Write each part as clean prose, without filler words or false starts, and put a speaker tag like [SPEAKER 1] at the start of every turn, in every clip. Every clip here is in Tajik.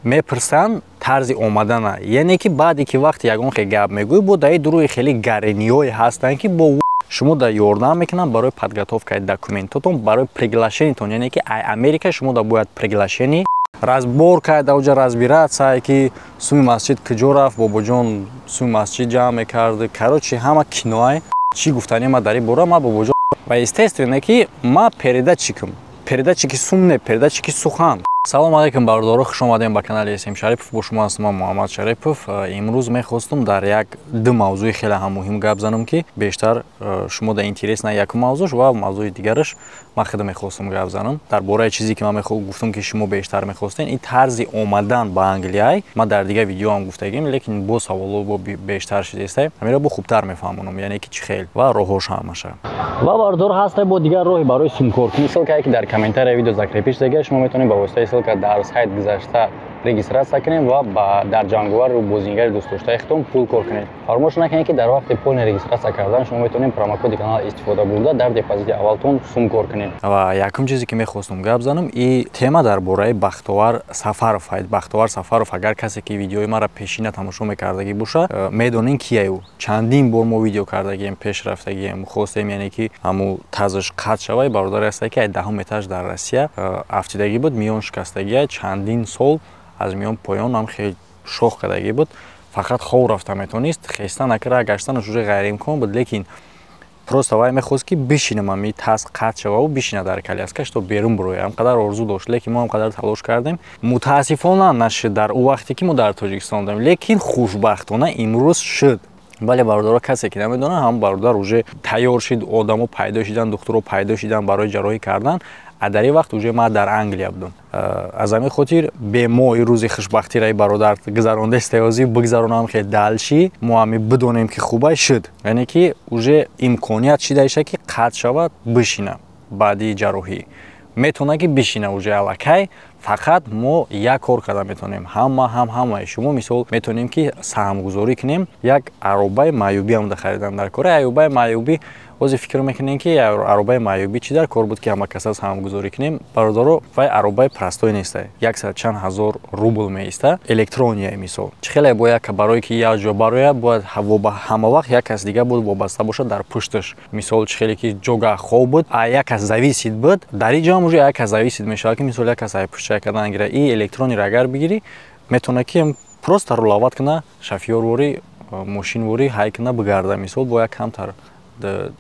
[SPEAKER 1] мепурсанд тарзи омадана, яъне ки баъде ки вақте ягон хел гап мегӯй бо дар дуруи хеле гарениҳое ҳастанд ки бо шумо да ёрдам мекунанд барои подготовкаи документотон, барои приглашениятон, яъне ки ай Америка шумо да бояд приглашени разбор карда уҷа разбираться ки суми масҷид куҷо рафт, бобоҷон суми масҷид ҷамъ мекард, короче ҳама киноа чӣ гуфтани ма дар ин бора ма бобоҷон ва естественно ки ма переда чикм, переда чики сум не, переда чики сухан. салом алейкум бародаро, хуш омадем ба канали Есим Шарипов. Бо шумо ҳастам ман Муҳаммад Шарипов. Имрӯз мехостум дар як ду мавзӯи хеле ҳам муҳим гап занам ки бештар шумо да интерес на якум мавзӯш ва мавзӯи дигараш ман худа мехостум гап занам дар бораи чизе ки ман гуфтам ки шумо бештар мехостен. Ин тарзи омадан ба Англия ман дар дигар видеоам гуфтагим, лекин бо саволо бо бештар шидестай ҳамира бо хубтар мефаҳмонам, яъне ки чӣ хел ва роҳош ҳамаша. Ва бародаро ҳастай бо дигар роҳи барои сумкоркунӣ. ссилкае ки дар комментарияи видео закрепиш дага шумо метавонед ба воситаи ссилка дар сайт гузашта регистрация кунед ва дар ҷанговару бозингари дӯстдоштаи худтон пул кор кунед. фаромӯш накунед ки дар вақти полни регистрация кардан шумо метавонед промокоди канал истифода бурда дар депозити аввалтон сум кор кунед. Ва якум чизе ки мехостум гап занам и тема дар бораи Бахтовар Сафаров аст. Бахтовар Сафаров агар касе ки видеои маро пешина тамошо мекардагӣ боша, медонен кие ӯ. Чандин бор мо видео кардагием, пеш рафтагием, хостем яъне ки ҳаму тазаш қатъ шавад. Бародаре аст ки 10 этаж дар Россия афтидагӣ буд, миён шикастагӣ чандин сол аз миён поён ҳам хеле шох кардагӣ буд. Фақат хов рафта метавонист, хеста накара гаштанаш уже ғайриимкон буд, лекин просто вай мехост ки бишинам ами таз қатъ шава ва бишина дар коляскаш то берун бироя. Ҳамқадар орзу дошт, лекин мо ҳамқадар талош кардем. Мутаассифона нашуд дар ӯ вақте ки мо дар Тоҷикистон будем, лекин хушбахтона имрӯз шуд. Бале бародаро касе ки намедонад, ҳам бародар уже тайёр шид, одамо пайдо шидан, духтуро пайдо шидан барои ҷарроҳӣ кардан. Дар ин вақт уже ман дар Англия будам. аз ҳамин хотир бе мо ин рӯзи хушбахтираи бародар гузарондасте ҳозир бигзаронам хеле далши мо ҳами бидонем ки хубай шуд, яъне ки уже имконият шида иша ки қатъ шавад бишина баъди ҷарроҳӣ метавона ки бишина уже аллакай. Фақат мо як кор карда метавонем, ҳамаи шумо мисол метавонем ки саҳмгузорӣ кунем. Як аробаи маъюбӣ ҳам дахаридам дар кори аёбаи маъюбӣ. ҳозир фикр мекунем ки аробаи маъюбӣ чӣ дар кор буд ки ҳама каса саҳмгузорӣ кунем. бародаро вай аробаи простой нестай, 100 чанд ҳазор рубл меиста электрония мисол. Чӣ хеле бояд ки барое ки як ҷо барояд бояд ҳама вақт як кас дига буд вобаста бошад дар пушташ. Мисол чӣ хеле ки ҷога хоб буд, як кас зависид буд, дар ин ҷо ҳам уже як кас зависид мешавад ки мисол як кас ай пуштча кардан гира и электронира агар бигирӣ метавона ки просто рулават куна шофёрворӣ мошинворӣ ҳай куна бигарда. Мисол бояд камтар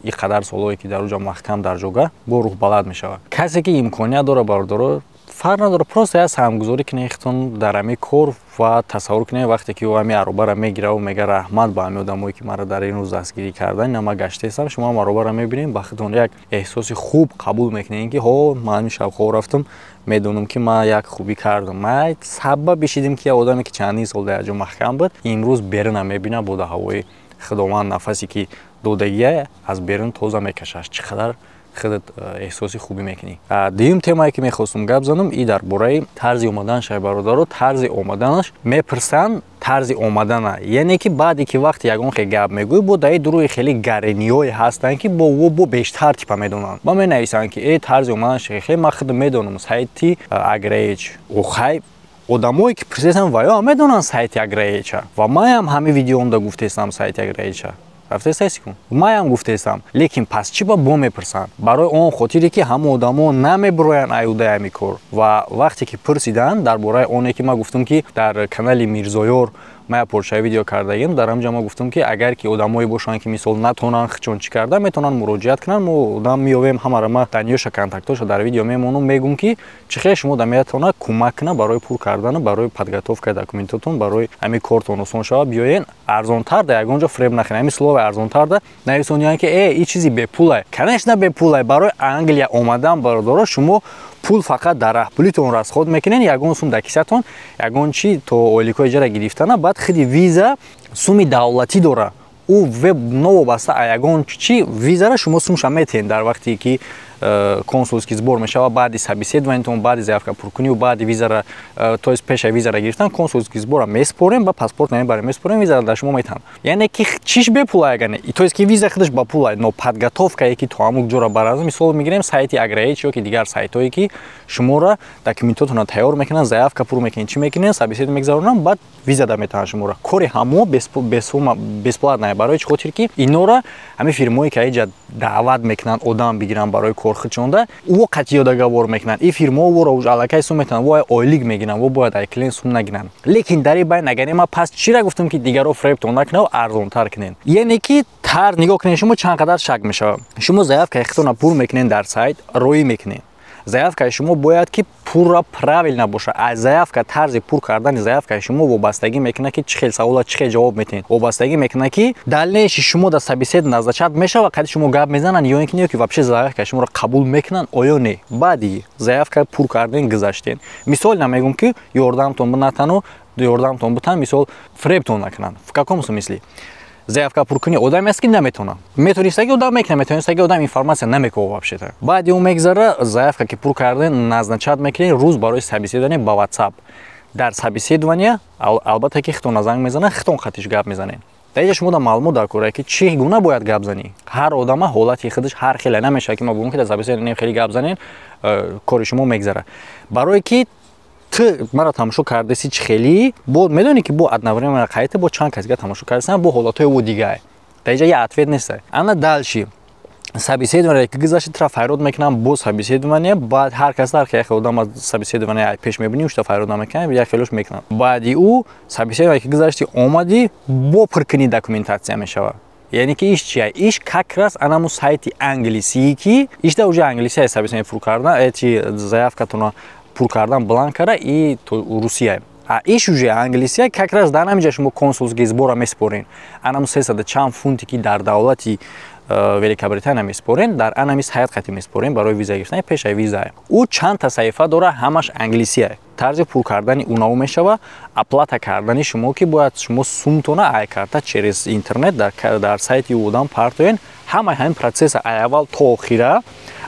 [SPEAKER 1] ин қадар солое ки дар уҷа маҳкам дар ҷога бо рӯҳбалад мешавад. Касе ки имконият дора бародаро фарқ надора, просто як саҳмгузорӣ кунед худтон дар ҳамин кор ва тасаввур кунед вақте ки ҳамин аробаро мегира ва мега раҳмат ба ҳамин одамое ки маро дар ин рӯз дастгирӣ кардан, ина ман гаштаистам. Шумо ҳам аробаро мебинед, ба худтон як эҳсоси хуб қабул мекунед ки ҳо ман имшаб хоб рафтам, медонам ки ман як хубӣ кардам. Ман сабаби шидем ки як одаме ки чандин сол дар як ҷо маҳкам буд имрӯз берунам мебинам бо ҳавои худованд нафасе ки додагия аз берун тоза мекашаш. Чӣ қадар худат эҳсоси хубӣ мекунӣ. Дуюм темае ки мехостум гап занам и дар бораи тарзи омаданаш ай бародаро. Тарзи омаданаш мепурсанд тарзи омадана, яъне ки баъде ки вақте ягон хел гап мегӯй бо дар дуруи хеле гарениҳое ҳастанд ки бо бештар типа медонанд. Ба менависанд ки тарзи омаданаш хеле ман худам медонам сайти агреич охай одамое ки пурсесам ва ё медонанд сайти агреича ва ман ҳам ҳамин видеоамда гуфтестам сайти агреича рафтестасикун маям гуфтестам, лекин пас чӣ ба бо мепурсанд? Барои он хотире ки ҳама одамо намебироянд аюдаи ҳамин кор. Ва вақте ки пурсиданд дар бораи оне ки ман гуфтам ки дар канали Мирзоёр ман порчаи видео кардагим, дар ҳамҷа ман гуфтам ки агар ки одамое бошанд ки мисол натонанд хичон чӣ карда метавонанд муроҷиат кунанд, мо одам меёвем ҳамаро ман даниёша контактоша дар видео мемонам, мегӯм ки чӣ хеле шумо да метавонад кӯмак кунад барои пур кардан, барои подготовкаи документотон, барои ҳамин кортон осон шавад. биёен арзонтар да ягон ҷо фреб нахӯред. ҳамин слови арзонтар да нависониям ки ин чизи бепулай. Конечно бепулай. Барои Англия омадан бародаро шумо пул фақат дар раҳпулитон расход мекунед, ягон сум дар кисатон, ягон чӣ то оиликои иҷара гирифтана, баъд худи виза суми давлатӣ дора. ӯ веб новобаста ягон чӣ визара шумо сумша метиҳед дар вақте ки консулский сбор мешава баъди собеседованиятон баъди заявка пуркунию баъди визара то есть пеша визара гирифтан консулский сбора меспорем ба паспорт нами бара меспорем визара дар шумо метан яъне ки чиш бепула ягане то есть ки виза худаш ба пула но подготовка ки то амук ҷора бараза мисол мегирем сайти аграич ё ки дигар сайтое ки шуморо документотона тайёр мекунанд заявка пур мекунед чӣ мекунед собеседование мегзаронанд баъд виза да метавонанд шуморо кори ҳамо бесплатное барои чӣ хотир ки инора ҳамин фирмое ки аиҷа даъват мекунанд одам бигиранд барои корхичонда ӯ қатъиё договор мекунанд ин фирмо ӯро уж аллакай сум метавонанд во ойлик мегиранд во бояд ай клиент сум нагиранд лекин дар ин байн агаре ман пас чира гуфтам ки дигаро фребтон накунед арзонтар кунед яъне ки тар нигоҳ кунед шумо чанд қадар шак мешавад шумо заявкаи худтона пур мекунед дар сайт роӣ мекунед заявкаи шумо бояд ки пурра правилна боша аз заявка тарзи пур кардани заявкаи шумо вобастагӣ мекунад ки чӣ хел савола чӣ хел ҷавоб метиҳед вобастагӣ мекунад ки дальнейши шумо да собесед назначат мешавад қади шумо гап мезананд ё ин ки не ки вообще заявкаи шуморо қабул мекунанд оё не баъди заявка пур карден гузаштед мисол намегӯм ки ёрдамтон бинатану ёрдамтон бутан мисол фребтон накунанд в каком смысле заявка пуркунӣ одаме аст ки наметавонад метавонистаги одам мекунад метавонистаги одам информация намекунад вообще-то баъди он мегзара заявка ки пур карден назначат мекунед рӯз барои собеседование ба WhatsApp дар собеседование албатта ки хитона занг мезанад хитон хатиш гап мезанед дар инҷа шумо да маълумот даркора ки чӣ гуна бояд гап занӣ ҳар одама ҳолати худаш ҳар хеле намешавад ки мо бигӯем ки дар собеседование хеле гап занед кори шумо мегзара барое ки ту маро тамошо кардаси чӣ хелӣ бо медонӣ ки бо одновременно қайта бо чанд касига тамошо кардасан бо ҳолатҳои ӯ дигар дар инҷа я ответ нест ана дальши собеседование ки гузашти тра файрод мекунам бо собеседование баъд ҳар кас дар як одама собеседование пеш мебинӣ ушта файрод намекунам як хелош мекунам баъди ӯ собеседование ки гузашти омадӣ бо пуркунӣ документация мешавад яъне ки иш чия иш как раз анаму сайти англисии ки ишда уже англисия собеседование пур кардан эти заявкатона пур кардан бланкара и Русия. А иш уже англисия как раз дар ҳаминҷа шумо консулский сбора меспорен. Анам 300 чанд фунти ки дар давлати Великобритания меспорен, дар анами сайт қати меспорен барои виза гирифтани пешаи виза. Ӯ чанд та саҳифа дора ҳамаш англисия. Тарзи пур кардани унаву мешава, оплата кардани шумо ки бояд шумо сумтона ай карта через интернет дар сайти одам партоен ҳамаи ҳамин процесса ай аввал то охира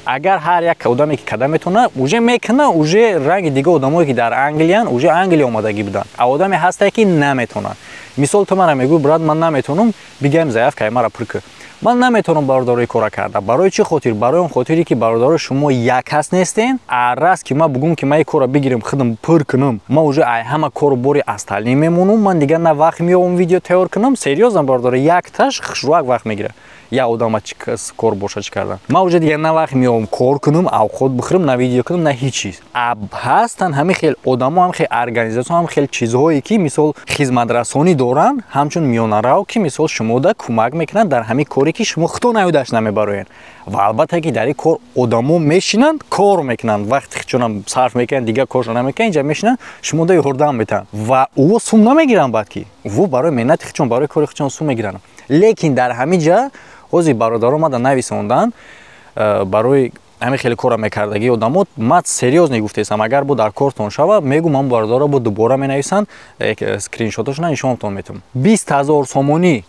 [SPEAKER 1] агар ҳар як одаме ки када метона уже мекуна уже ранги дига одамое ки дар англиян уже англия омадагӣ буданд а одаме ҳастае ки наметонад мисол ту мара мегӯй брат ман наметонам бигем заявкаи мара пур кӯ ман наметавонам бародарои кора карда барои чӣ хотир барои он хотире ки бародари шумо як кас нестен аррас ки ман бигӯм ки ман ин кора бигирем худам пур кунам ман уже ай ҳама кору бори асталӣ мемонам ман дигар на вақт меёбам видео тайёр кунам серьёзан бародари якташ хушруак вақт мегира я одама чӣ кас кор боша чӣ кардан ман уже дигар на вақт меёбам кор кунам авқот бихӯрам на видео кунам на ҳеҷ чиз ҳастанд ҳамин хел одамо ҳам хел организатсиё ҳам хел чизҳое ки мисол хизматрасонӣ доранд ҳамчун миёнарав ки мисол шумода кӯмак мекунанд дар ҳамин коре ки шумо худтон аюдаш намебароед ва албатта ки дар ин кор одамо мешинанд кор мекунанд вақти худшонам сарф мекунанд дигар коршон намекунанд инҷа мешинанд шумода ёрдам метавонанд ва ӯ сум намегиранд баъд ки ӯ барои меҳнати худшон барои кори худшон сум мегиранд лекин дар ҳамин ҷа ҳозир бародаро мада нависонданд барои ҳамин хеле кора мекардагӣ одамо ман серьёзно гуфтаистам агар бо дар кортон шава мегӯм ам бародаро бо дубора менависанд скриншоташона нишонтон метавонам 20 000 сомонӣ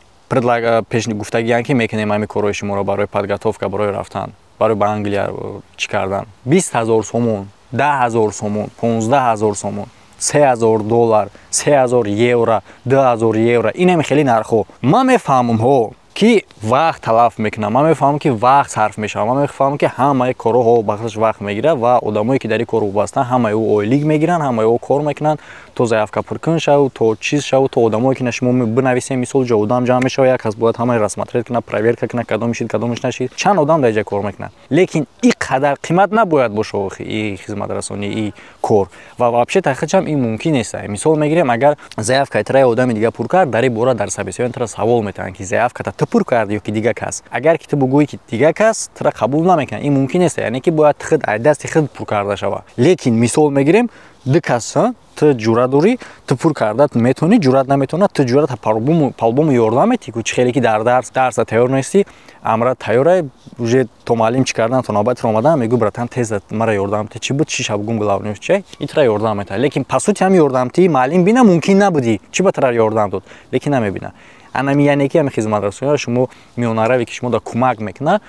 [SPEAKER 1] пеш гуфтагианд ки мекунем ҳамин корҳои шуморо барои подготовка барои рафтан барои ба англия чӣ кардан 20 000 сомон 10 000 сомон 15 000 сомон $3000 $3000 евро 2000 евро ин ҳам хеле нархҳо ман мефаҳмам ҳо ки вақт талаф мекунам ман мефаҳмам ки вақт сарф мешавад ман мефаҳмам ки ҳамаи корҳо ба худаш вақт мегирад ва одамое ки дар ин кор вобастаанд ҳамаи ӯ ойлик мегиранд ҳамаи ӯ кор мекунанд то заявка пуркун шаву то чиз шаву то одамое ки на шумо бинависем мисол ҷо одам ҷамъ мешавад як кас бояд ҳамаи расматред кунад проверка кунад кадом ишид кадомиш нашид чанд одам дар ҷа кор мекунад лекин ин қадар қимат набояд боша ин хизматрасонӣ ин кор ва вообще тахичам ин мумкин нест мисол мегирем агар заявкаи траи одами дига пур кард дар ин бора дар собеседование тра савол метавонанд ки заявката ту пур карди ё ки дига кас агар ки ту бигӯӣ ки дига кас тра қабул намекунад ин мумкин нест яъне ки бояд худ ай дасти худ пур карда шавад лекин мисол мегирем ду кас ту ҷуръат дорӣ ту пур карда метавонӣ ҷуръат наметавонад ту ҷуръат палбому ёрдам метӣ ку чӣ хеле ки дар дарса тайёр нестӣ амра тайёра уже то маълим чӣ кардан то навбати омадан мегӯ братан теза мара ёрдам метӣ чӣ буд чӣ шабгум главнус чай ин тра ёрдам метавад лекин пасути ҳам ёрдамтии маълим бина мумкин набудӣ чӣ ба тра ёрдам дод лекин намебина анами яъне ки ҳами хизматрасониро шумо миёнараве ки шумо да кӯмак мекунад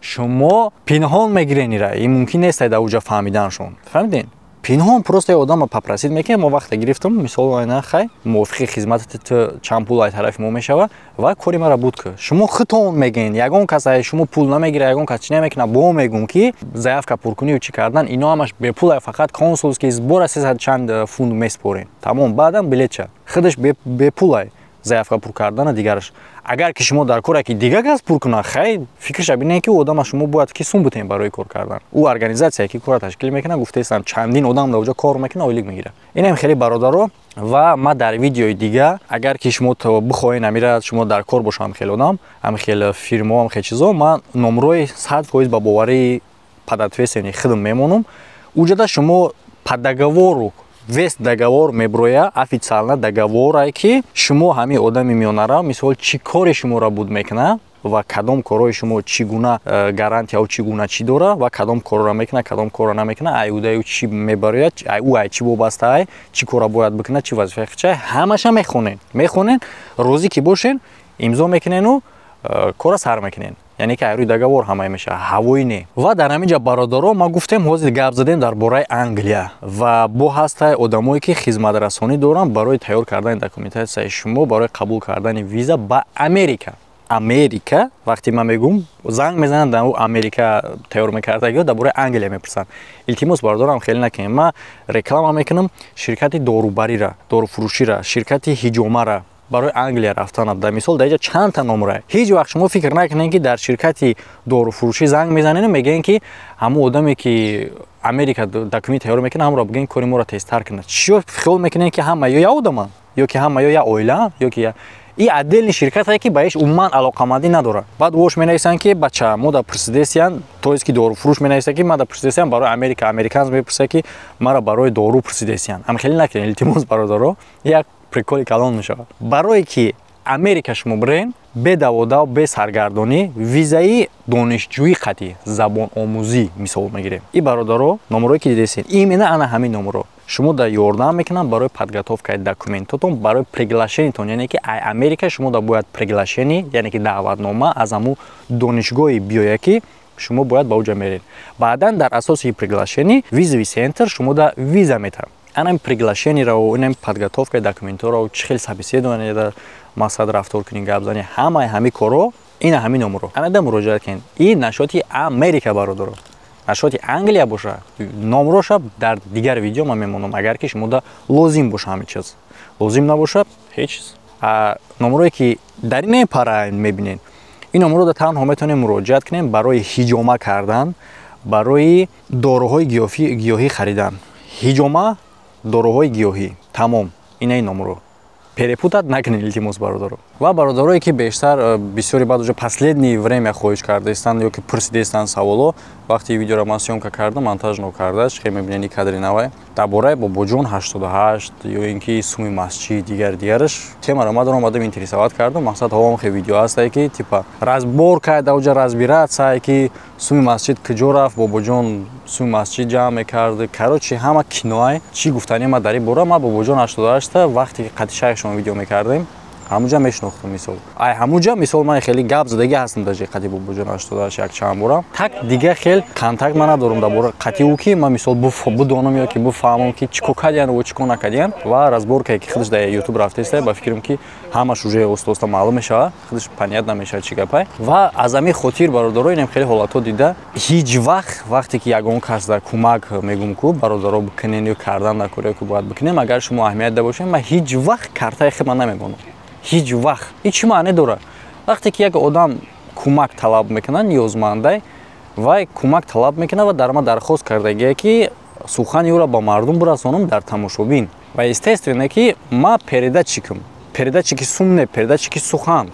[SPEAKER 1] шумо пинҳон мегирен ира, ин мумкин нест дар уҷа фаҳмиданшон. Фаҳмидин? Пинҳон просто одам папросид мекунад, мо вақте гирифтам, мисол айна хай, мувофиқи хизмати ту чанд пул ай тарафи мо мешава ва кори мара буд ки шумо хитон мегӯед, ягон кас ай шумо пул намегира, ягон кас чи намекунад, бо мегӯм ки заявка пуркунӣ чи кардан, ино ҳамаш бепул ай, фақат консулский сбора 300 чанд фунт меспорен. Тамом, баъдам билетча. Худаш бепул ай. заявка пур кардана дигараш. Агар ки шумо дар коре ки дигар кас пур кунад, хай фикрша бинед ки одама шумо бояд ки сум бутен барои кор кардан. У организация ки кора ташкил мекунад, гуфтаистан чандин одам дар оҷа кор мекунад, ойлик мегирад. Инам хеле бародаро ва ма дар видеои дига, агар ки шумо бихоҳед амира шумо дар кор бошам хеле одам, ам хеле фирмо, ам хеле чизо, ма номрои 100% ба боварии подответственный хидм мемонам. Уҷада шумо по договору вест договор меброя, официально договора ки шумо ҳами одами миёнара мисол чӣ кори шуморо буд мекунад ва кадом корои шумо чӣ гуна гарантия ва чӣ гуна чӣ дора ва кадом корро мекунад, кадом корро намекунад, ай удаю чӣ мебарояд, ай у ай чӣ вобаста ай, чӣ кора бояд бикунад, чӣ вазифаи хичай, ҳамаша мехонен, розӣ ки бошен, имзо мекунену кора сар мекунен. яъне ки айрӯи договор ҳамаи меша, ҳавои не. Ва дар ҳамин ҷа бародаро ма гуфтем ҳозир гап задем дар бораи Англия ва бо ҳастай одамое ки хизматрасонӣ доранд барои тайёр кардани документатсияи шумо барои қабул кардани виза ба Америка. Америка, вақти ман мегӯм, занг мезананд дар Америка тайёр мекардаги дар бораи Англия мепурсанд. Илтимос бародарам хеле накунем. Ман реклама мекунам ширкати дорубарира, доруфурӯшира, ширкати ҳиҷомара барои Англия рафтанам. Дар мисол дар ҷа чанд та номра. Ҳеҷ вақт шумо фикр накунед ки дар ширкати доруфурӯшӣ занг мезанед, мегӯянд ки ҳамон одаме ки Америка документ тайёр мекунад, ҳамро бигӯянд кори моро тезтар кунад. Чиё хиёл мекунед ки ҳама ё як одаман, ё ки ҳама ё як оила, ё ки ин отдельный ширкате ки ба ҳеҷ умуман алоқамандӣ надорад. Баъд вош менависанд ки бача мо дар пресиденсиян, то есть ки доруфурӯш менависад ки ма дар пресиденсиян барои Америка, американц мепурсад ки мара барои дору пресиденсиян. Ам хеле накунед, илтимос бародаро, як приколи калон мешавад. Барое ки Америка шумо бирен, бе даводав, бе саргардонӣ, визаи донишҷӯӣ қатъи забономӯзӣ мисол мегирем. И бародаро, номерое ки дидесен, именно ана ҳамин номеро шумо дар ёрдам мекунанд барои подготовкаи документотон, барои приглашениятон, яъне ки ай Америка шумо да бояд приглашени, яъне ки даъватнома аз ҳамун донишгоҳи биёя ки шумо бояд ба оҷа меред. Баъдан дар асоси приглашени визави центр шумо да виза метавад. Анам приглашениро, инам подготовкаи документоро, чӣ хел собеседование дар мақсад рафтор кунӣ, гап зани, ҳами коро, ина ҳамин номеро. Анада муроҷиат кунед. Ин нашоти Америка бародаро. Нашоти Англия боша, номроша дар дигар видео ман мемонам, агар ки шумо да лозим боша ҳамин чиз. Лозим набоша, ҳеҷ чиз. Номрое ки дар ин пара мебинед, ин номро да танҳо метавонед муроҷиат кунед барои ҳиҷома кардан, барои дороҳои гиёҳӣ харидан. Ҳиҷома, дороҳои гиёҳӣ, тамом, ина ин номро. Перепутат накунед, илтимос бародаро. Ва бародарое ки бештар бисёре баъд уже последнее время хоҳиш кардаистанд, ё ки пурсидаистанд саволо, вақти видеоро ман съёмка кардам, монтаж нокардаш, хеле мебинед кадри навай. Дар бораи Бобоҷон 88 ё ин ки суми масҷид дигараш темаро ман дорам одам интересоват кардам. Мақсад ҳавом хеле видео ҳастай ки типа разбор кард, дар оҷа разбирация ки суми масҷид куҷо рафт, Бобоҷон суми масҷид ҷамъ мекард. Короче ҳама киноа чӣ гуфтани ман дар ин бора. Ман Бобоҷон 88 вақте ки қати шайхшон видео мекардем, ҳамуҷа мешнохтам мисол. Ай ҳамуҷа мисол ман хеле гап задагӣ ҳастам дар қати Бобоҷон 88 як чанд бора. Так дига хел контакт ман надорам дар бораи қати ӯ ки ман мисол бидонам ё ки бифаҳмам ки чӣ кор кардиян ва чӣ кор накардиян. Ва разборкае ки худаш дар YouTube рафтаиста, ба фикрам ки ҳамаш уже оста маълум мешавад, худаш понят намешавад чӣ гапай. Ва аз ҳамин хотир бародаро инам хеле ҳолатҳо дида, ҳеҷ вақт вақте ки ягон кас дар кӯмак мегӯм ку бародаро бикунен ё кардан дар кори ки бояд бикунем, агар шумо аҳамият да бошед, ман ҳеҷ вақт картаи хима намемонам. ҳеҷ вақт ин чӣ маъне дорад? Вақте ки як одам кӯмак талаб мекунад, ниёзмандай, вай кӯмак талаб мекунад ва дар ман дархост кардагие ки сухани ӯро ба мардум бирасонам дар тамошобин. Ва естественно ки ман передатчикам. Передатчики сум не, передатчики сухан.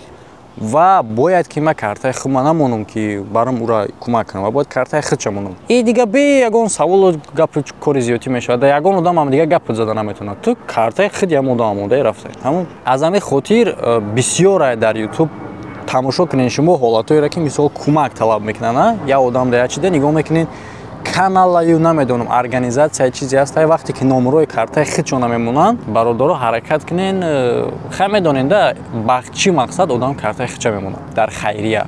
[SPEAKER 1] Ва бояд ки ман картаи хима намонам ки барам ӯро кӯмак кунам, ва бояд картаи хидша монам. И дига бе ягон саволу гапу кори зиёдӣ мешавад. Да ягон одам ҳам дига гап зада наметавонад. Ту картаи хид ям одам омодаи рафта. Ҳамон аз ҳамин хотир бисёр дар YouTube тамошо кунед шумо ҳолатҳоеро ки мисол кӯмак талаб мекунанд. Я одам да як чида нигоҳ мекунед, канала ё намедонам организация чизе ҳаст, вақте ки номрои картаи хидшон намемонанд, бародаро ҳаракат кунен, хай медонед да ба чӣ мақсад одам картаи хидша мемонад дар хайрия.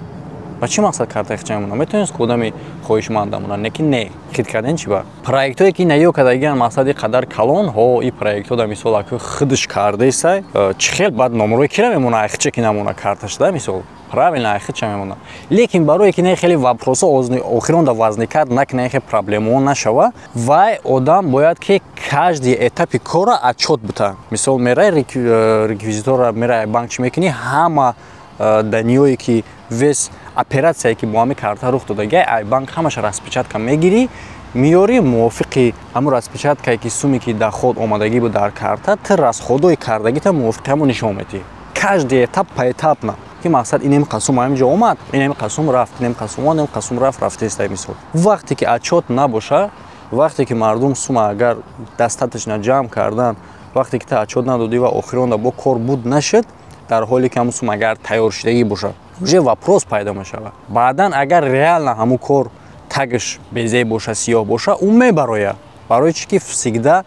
[SPEAKER 1] ба чӣ мақсад картаи хича мемонад? Метавонист одами хоҳишманда монад, не ки не хит кардан чи ба проектое ки наё кардагиан мақсади қадар калон ҳо и проектҳо да мисол аку худш кардесай чӣ хел бад номрӯи кира мемонад, ай хича ки намонад карташ да мисол правильно ай хича мемонад. Лекин барое ки не хеле вопросо охирон да возникад накне хе проблемо нашава вай одам бояд ки каждый этапи кора отчёт бута. Мисол мерай реквизитора мерай банк чӣ мекунӣ ҳама даниёе ки вес операция ки бо ҳами карта рух додагай ай банк ҳамаша распечатка мегирӣ миёри мувофиқи ҳамун распечаткае ки суми ки доход омадагӣ буд дар карта ти расходои кардагита мувофиқи ҳамон нишон медиҳӣ. Каждый этап поэтапно ки мақсад инем қасум ҳаминҷо омад, инем қасум рафт, инем қасум он, инем қасум рафт рафтестай мисол. Вақте ки отчёт набоша, вақте ки мардум сума агар достаточно ҷамъ кардан, вақте ки та отчёт надодӣ ва охиронда бо кор буд нашуд, дар ҳоле ки ҳамун сума агар тайёршудагӣ бошад, уже вопрос пайдо мешавад. Баъдан агар реально ҳамун кор тагш безе боша, сиёҳ боша, он мебарояд. Барои чӣ ки всегда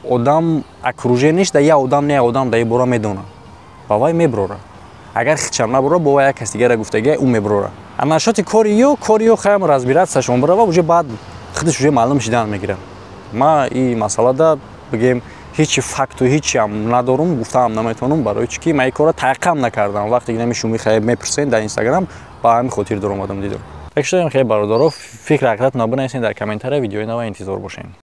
[SPEAKER 1] одам окружениеш да я одам не одам да ибора медонад. Ба вай меброра. Агар хичам наброра бо вай як каси дигара гуфтагӣ он меброра. А насоти кори ё хаям разбираться барава уже баъд худаш уже маълум шидан мегирад. Ма и масъалада бигем ҳеҷ факту ҳеҷам надорум, гуфтаам наметавонам, барои чӣ ки ман ин кора тайқам накардам. Вақте ки нами шумо мепурсед дар Инстаграм ба ҳамин хотир даромадам дидам. Так что хеле бародаро фикр ақидат набинависед дар комментария видеои нава интизор бошем.